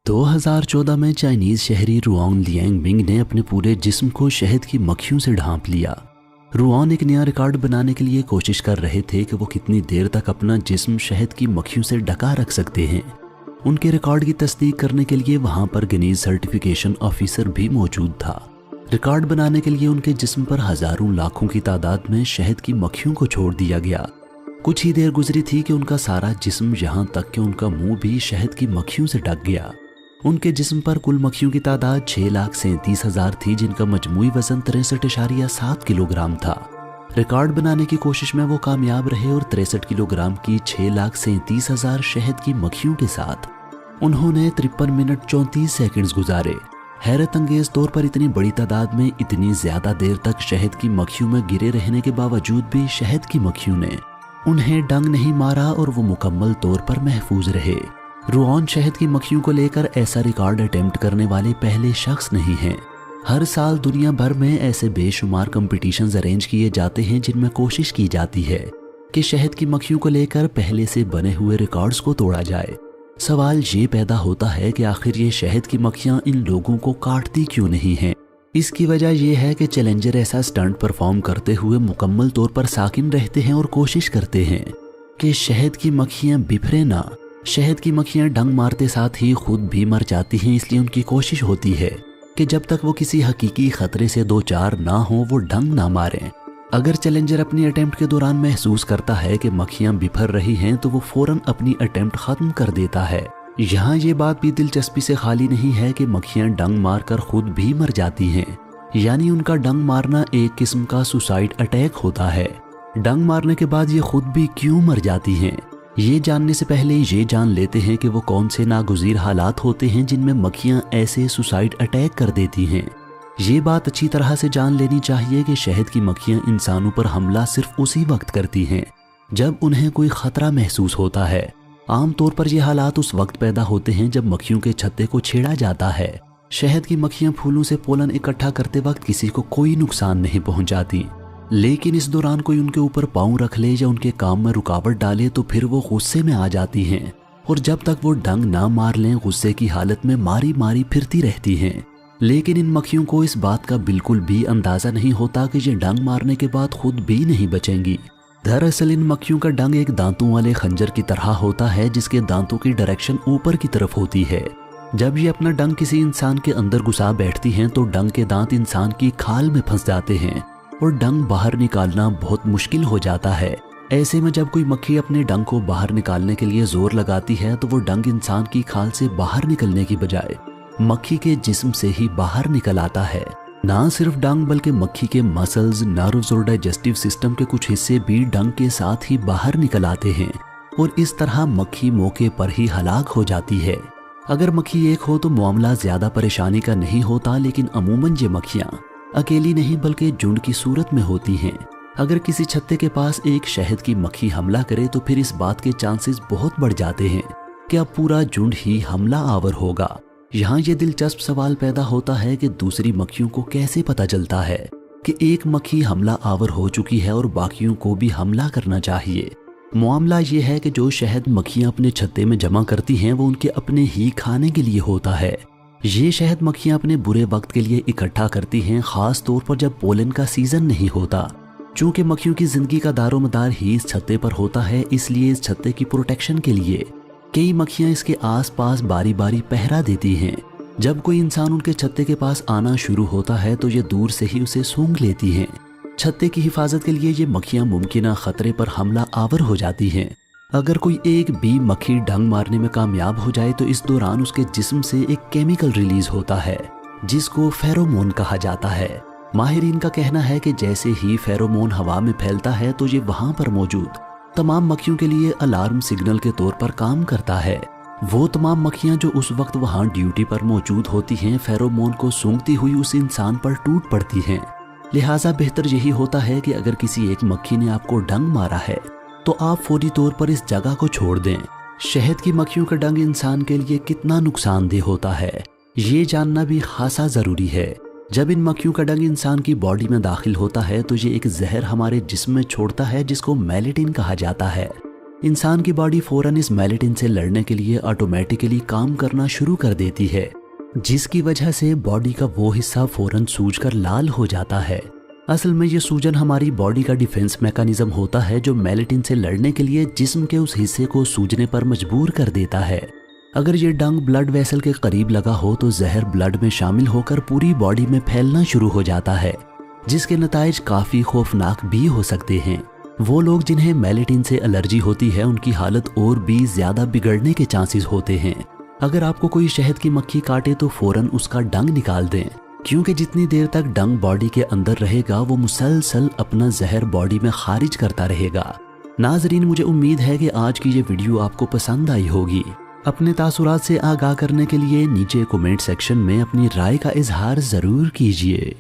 2014 में चाइनीज शहरी रुआन लियांगमिंग ने अपने पूरे जिस्म को शहद की मक्खियों से ढांप लिया। रुआन एक नया रिकॉर्ड बनाने के लिए कोशिश कर रहे थे कि वो कितनी देर तक अपना जिस्म शहद की मक्खियों से ढका रख सकते हैं। उनके रिकॉर्ड की तस्दीक करने के लिए वहां पर गिनीज सर्टिफिकेशन ऑफिसर भी मौजूद था। रिकॉर्ड बनाने के लिए उनके जिस्म पर हजारों लाखों की तादाद में शहद की मक्खियों को छोड़ दिया गया। कुछ ही देर गुजरी थी कि उनका सारा जिस्म यहाँ तक कि उनका मुंह भी शहद की मक्खियों से ढक गया। उनके जिस्म पर कुल मक्खियों की तादाद 6,37,000 थी, जिनका मजमूई वजन 63.7 किलोग्राम था। रिकॉर्ड बनाने की कोशिश में वो कामयाब रहे और 63 किलोग्राम की 6,37,000 शहद की मक्खियों के साथ उन्होंने 53 मिनट 34 सेकंड्स गुजारे। हैरत अंगेज तौर पर इतनी बड़ी तादाद में इतनी ज्यादा देर तक शहद की मक्खियों में गिरे रहने के बावजूद भी शहद की मक्खियों ने उन्हें डंग नहीं मारा और वो मुकम्मल तौर पर महफूज रहे। रुआन शहद की मक्खियों को लेकर ऐसा रिकॉर्ड अटेम्प्ट करने वाले पहले शख्स नहीं हैं। हर साल दुनिया भर में ऐसे बेशुमार कंपटीशंस अरेंज किए जाते हैं जिनमें कोशिश की जाती है कि शहद की मक्खियों को लेकर पहले से बने हुए रिकॉर्ड्स को तोड़ा जाए। सवाल ये पैदा होता है कि आखिर ये शहद की मक्खियां इन लोगों को काटती क्यों नहीं हैं। इसकी वजह यह है कि चैलेंजर ऐसा स्टंट परफॉर्म करते हुए मुकम्मल तौर पर साकिन रहते हैं और कोशिश करते हैं कि शहद की मक्खियां बिफरे ना। शहद की मक्खियां डंग मारते साथ ही खुद भी मर जाती हैं, इसलिए उनकी कोशिश होती है कि जब तक वो किसी हकीकी खतरे से दो चार ना हो वो डंग ना मारें। अगर चैलेंजर अपनी अटेम्प्ट के दौरान महसूस करता है कि मक्खियां बिफर रही हैं तो वो फौरन अपनी अटेम्प्ट खत्म कर देता है। यहाँ ये बात भी दिलचस्पी से खाली नहीं है कि मक्खियां डंग मारकर खुद भी मर जाती हैं, यानी उनका डंग मारना एक किस्म का सुसाइड अटैक होता है। डंग मारने के बाद ये खुद भी क्यों मर जाती हैं, ये जानने से पहले ये जान लेते हैं कि वो कौन से नागुज़ीर हालात होते हैं जिनमें मक्खियां ऐसे सुसाइड अटैक कर देती हैं। ये बात अच्छी तरह से जान लेनी चाहिए कि शहद की मक्खियां इंसानों पर हमला सिर्फ उसी वक्त करती हैं जब उन्हें कोई खतरा महसूस होता है। आम तौर पर ये हालात उस वक्त पैदा होते हैं जब मक्खियों के छत्ते को छेड़ा जाता है। शहद की मक्खियां फूलों से पोलन इकट्ठा करते वक्त किसी को कोई नुकसान नहीं पहुंचाती, लेकिन इस दौरान कोई उनके ऊपर पाँव रख ले या उनके काम में रुकावट डाले तो फिर वो गुस्से में आ जाती हैं और जब तक वो डंग ना मार लें गुस्से की हालत में मारी मारी फिरती रहती हैं। लेकिन इन मक्खियों को इस बात का बिल्कुल भी अंदाजा नहीं होता कि ये डंग मारने के बाद खुद भी नहीं बचेंगी। दरअसल इन मक्खियों का डंग एक दांतों वाले खंजर की तरह होता है जिसके दांतों की डायरेक्शन ऊपर की तरफ होती है। जब ये अपना डंग किसी इंसान के अंदर घुसा बैठती हैं तो डंग के दांत इंसान की खाल में फंस जाते हैं और डंग बाहर निकालना बहुत मुश्किल हो जाता है। ऐसे में जब कोई मक्खी अपने डंग को बाहर निकालने के लिए जोर लगाती है तो वो डंग इंसान की खाल से बाहर निकलने की बजाय मक्खी के जिस्म से ही बाहर निकल आता है। ना सिर्फ डंग बल्कि मक्खी के मसल्स, नर्व्स और डाइजेस्टिव सिस्टम के कुछ हिस्से भी डंग के साथ ही बाहर निकल आते हैं और इस तरह मक्खी मौके पर ही हलाक हो जाती है। अगर मक्खी एक हो तो मामला ज्यादा परेशानी का नहीं होता, लेकिन अमूमन ये मक्खियां अकेली नहीं बल्कि झुंड की सूरत में होती हैं। अगर किसी छत्ते के पास एक शहद की मक्खी हमला करे तो फिर इस बात के चांसेस बहुत बढ़ जाते हैं कि अब पूरा झुंड ही हमला आवर होगा। यहाँ ये दिलचस्प सवाल पैदा होता है कि दूसरी मक्खियों को कैसे पता चलता है कि एक मक्खी हमला आवर हो चुकी है और बाकियों को भी हमला करना चाहिए। मामला ये है कि जो शहद मक्खियां अपने छत्ते में जमा करती हैं वो उनके अपने ही खाने के लिए होता है। ये शहद मक्खियां अपने बुरे वक्त के लिए इकट्ठा करती हैं, खास तौर पर जब पोलन का सीजन नहीं होता। चूंकि मक्खियों की जिंदगी का दारोमदार ही इस छत्ते पर होता है, इसलिए इस छत्ते की प्रोटेक्शन के लिए कई मक्खियां इसके आसपास बारी बारी पहरा देती हैं। जब कोई इंसान उनके छत्ते के पास आना शुरू होता है तो ये दूर से ही उसे सूंघ लेती हैं। छत्ते की हिफाजत के लिए ये मक्खियां मुमकिन खतरे पर हमला आवर हो जाती हैं। अगर कोई एक भी मक्खी डंग मारने में कामयाब हो जाए तो इस दौरान उसके जिस्म से एक केमिकल रिलीज होता है जिसको फेरोमोन कहा जाता है। माहिरीन का कहना है कि जैसे ही फेरोमोन हवा में फैलता है तो ये वहां पर मौजूद तमाम मक्खियों के लिए अलार्म सिग्नल के तौर पर काम करता है। वो तमाम मक्खियां जो उस वक्त वहां ड्यूटी पर मौजूद होती हैं फेरोमोन को सूंघती हुई उस इंसान पर टूट पड़ती हैं। लिहाजा बेहतर यही होता है कि अगर किसी एक मक्खी ने आपको डंग मारा है तो आप फौरी तौर पर इस जगह को छोड़ दें। शहद की मक्खियों का डंग इंसान के लिए कितना नुकसानदेह होता है ये जानना भी खासा जरूरी है। जब इन मक्खियों का डंग इंसान की बॉडी में दाखिल होता है तो ये एक जहर हमारे जिस्म में छोड़ता है जिसको मेलेटिन कहा जाता है। इंसान की बॉडी फौरन इस मेलेटिन से लड़ने के लिए ऑटोमेटिकली काम करना शुरू कर देती है, जिसकी वजह से बॉडी का वो हिस्सा फौरन सूजकर लाल हो जाता है। असल में ये सूजन हमारी बॉडी का डिफेंस मैकेनिज्म होता है जो मेलेटिन से लड़ने के लिए जिस्म के उस हिस्से को सूजने पर मजबूर कर देता है। अगर ये डंग ब्लड वेसल के करीब लगा हो तो जहर ब्लड में शामिल होकर पूरी बॉडी में फैलना शुरू हो जाता है, जिसके नताइज काफ़ी खौफनाक भी हो सकते हैं। वो लोग जिन्हें मेलेटिन से एलर्जी होती है उनकी हालत और भी ज़्यादा बिगड़ने के चांसेस होते हैं। अगर आपको कोई शहद की मक्खी काटे तो फ़ौरन उसका डंग निकाल दें, क्योंकि जितनी देर तक डंग बॉडी के अंदर रहेगा वो मुसलसल अपना जहर बॉडी में खारिज करता रहेगा। नाजरीन, मुझे उम्मीद है कि आज की ये वीडियो आपको पसंद आई होगी। अपने तासुरात से आगाह करने के लिए नीचे कमेंट सेक्शन में अपनी राय का इजहार ज़रूर कीजिए।